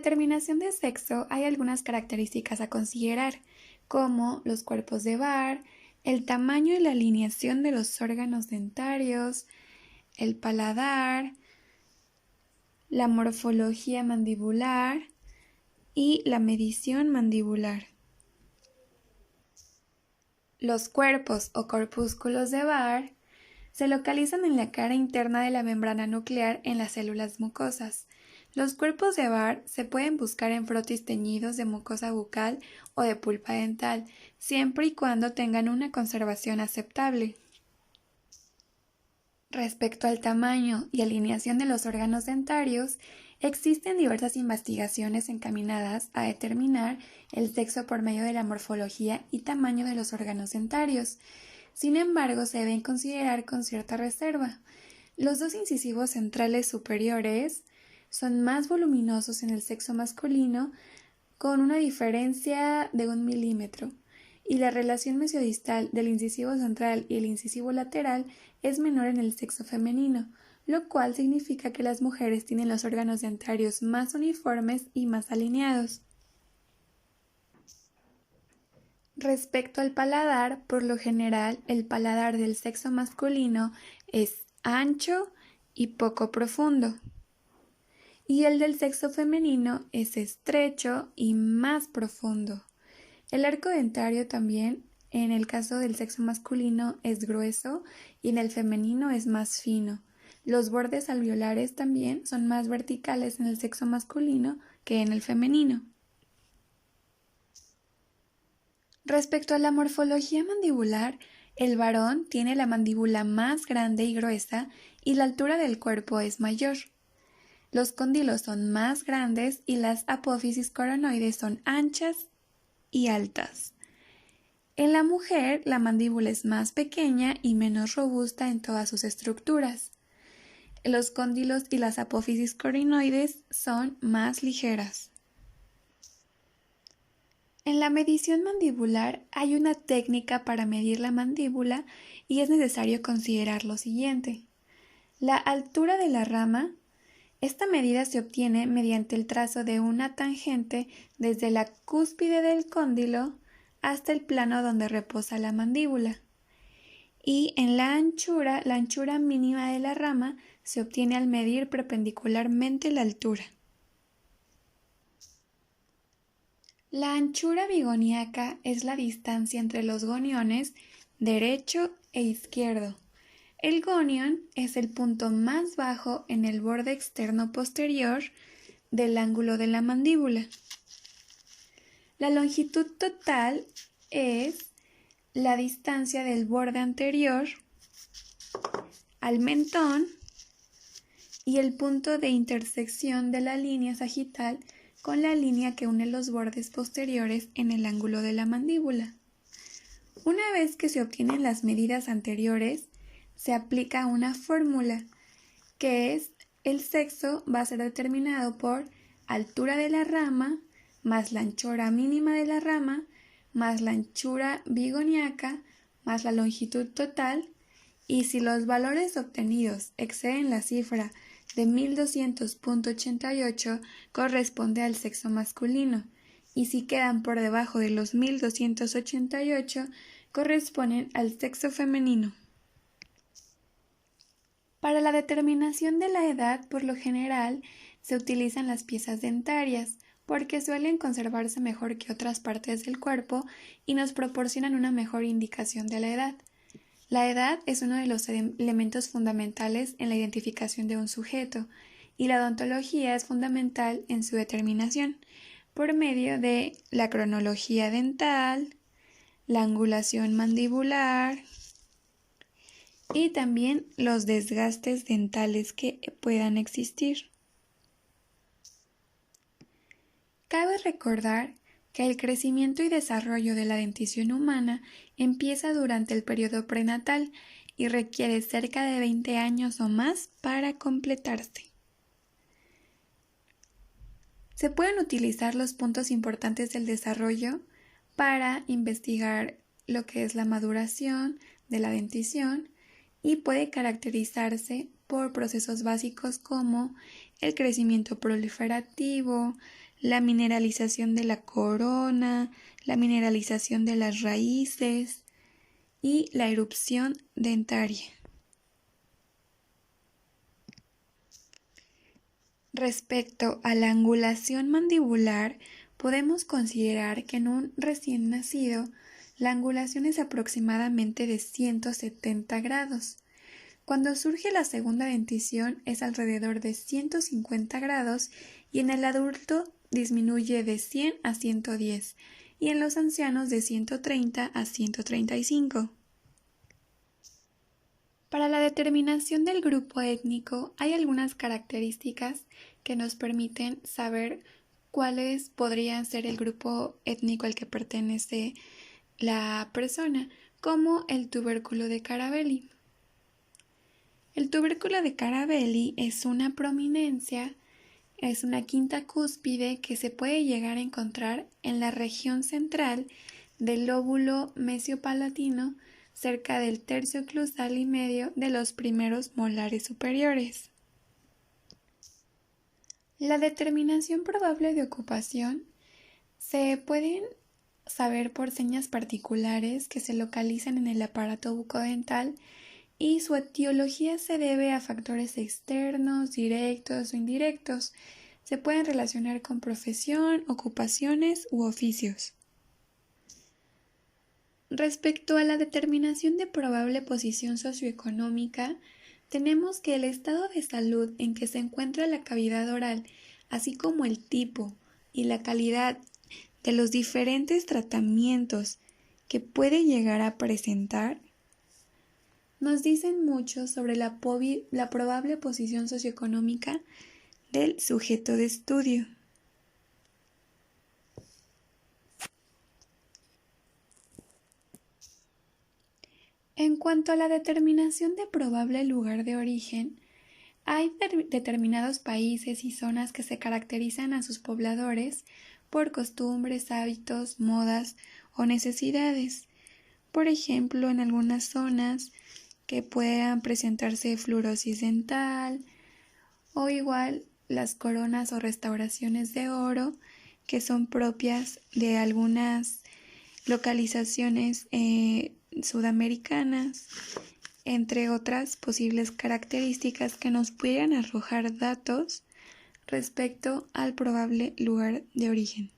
determinación de sexo hay algunas características a considerar, como los cuerpos de Barr, el tamaño y la alineación de los órganos dentarios, el paladar, la morfología mandibular y la medición mandibular. Los cuerpos o corpúsculos de Barr se localizan en la cara interna de la membrana nuclear en las células mucosas. Los cuerpos de Barr se pueden buscar en frotis teñidos de mucosa bucal o de pulpa dental, siempre y cuando tengan una conservación aceptable. Respecto al tamaño y alineación de los órganos dentarios, existen diversas investigaciones encaminadas a determinar el sexo por medio de la morfología y tamaño de los órganos dentarios. Sin embargo, se deben considerar con cierta reserva. Los dos incisivos centrales superiores son más voluminosos en el sexo masculino, con una diferencia de 1 milímetro, y la relación mesiodistal del incisivo central y el incisivo lateral es menor en el sexo femenino, lo cual significa que las mujeres tienen los órganos dentarios más uniformes y más alineados. Respecto al paladar, por lo general, el paladar del sexo masculino es ancho y poco profundo, y el del sexo femenino es estrecho y más profundo. El arco dentario también, en el caso del sexo masculino, es grueso y en el femenino es más fino. Los bordes alveolares también son más verticales en el sexo masculino que en el femenino. Respecto a la morfología mandibular, el varón tiene la mandíbula más grande y gruesa y la altura del cuerpo es mayor. Los cóndilos son más grandes y las apófisis coronoides son anchas y altas. En la mujer, la mandíbula es más pequeña y menos robusta en todas sus estructuras. Los cóndilos y las apófisis coronoides son más ligeras. En la medición mandibular hay una técnica para medir la mandíbula y es necesario considerar lo siguiente. La altura de la rama. Esta medida se obtiene mediante el trazo de una tangente desde la cúspide del cóndilo hasta el plano donde reposa la mandíbula. Y en la anchura mínima de la rama se obtiene al medir perpendicularmente la altura. La anchura bigoniaca es la distancia entre los goniones derecho e izquierdo. El gonion es el punto más bajo en el borde externo posterior del ángulo de la mandíbula. La longitud total es la distancia del borde anterior al mentón y el punto de intersección de la línea sagital con la línea que une los bordes posteriores en el ángulo de la mandíbula. Una vez que se obtienen las medidas anteriores, se aplica una fórmula, que es el sexo va a ser determinado por altura de la rama más la anchura mínima de la rama más la anchura bigoniaca más la longitud total, y si los valores obtenidos exceden la cifra de 1200.88 corresponde al sexo masculino, y si quedan por debajo de los 1288 corresponden al sexo femenino. Para la determinación de la edad, por lo general, se utilizan las piezas dentarias, porque suelen conservarse mejor que otras partes del cuerpo y nos proporcionan una mejor indicación de la edad. La edad es uno de los elementos fundamentales en la identificación de un sujeto, y la odontología es fundamental en su determinación, por medio de la cronología dental, la angulación mandibular y también los desgastes dentales que puedan existir. Cabe recordar que el crecimiento y desarrollo de la dentición humana empieza durante el periodo prenatal y requiere cerca de 20 años o más para completarse. Se pueden utilizar los puntos importantes del desarrollo para investigar lo que es la maduración de la dentición y puede caracterizarse por procesos básicos como el crecimiento proliferativo, la mineralización de la corona, la mineralización de las raíces y la erupción dentaria. Respecto a la angulación mandibular, podemos considerar que en un recién nacido, la angulación es aproximadamente de 170 grados. Cuando surge la segunda dentición es alrededor de 150 grados y en el adulto disminuye de 100 a 110 y en los ancianos de 130 a 135. Para la determinación del grupo étnico hay algunas características que nos permiten saber cuáles podrían ser el grupo étnico al que pertenece la persona, como el tubérculo de Carabelli. El tubérculo de Carabelli es una prominencia, es una quinta cúspide que se puede llegar a encontrar en la región central del lóbulo mesiopalatino, cerca del tercio oclusal y medio de los primeros molares superiores. La determinación probable de ocupación se pueden saber por señas particulares que se localizan en el aparato bucodental y su etiología se debe a factores externos, directos o indirectos. Se pueden relacionar con profesión, ocupaciones u oficios. Respecto a la determinación de probable posición socioeconómica, tenemos que el estado de salud en que se encuentra la cavidad oral, así como el tipo y la calidad de los diferentes tratamientos que puede llegar a presentar, nos dicen mucho sobre la probable posición socioeconómica del sujeto de estudio. En cuanto a la determinación de probable lugar de origen, hay determinados países y zonas que se caracterizan a sus pobladores por costumbres, hábitos, modas o necesidades. Por ejemplo, en algunas zonas que puedan presentarse fluorosis dental o igual las coronas o restauraciones de oro que son propias de algunas localizaciones sudamericanas, entre otras posibles características que nos pudieran arrojar datos respecto al probable lugar de origen.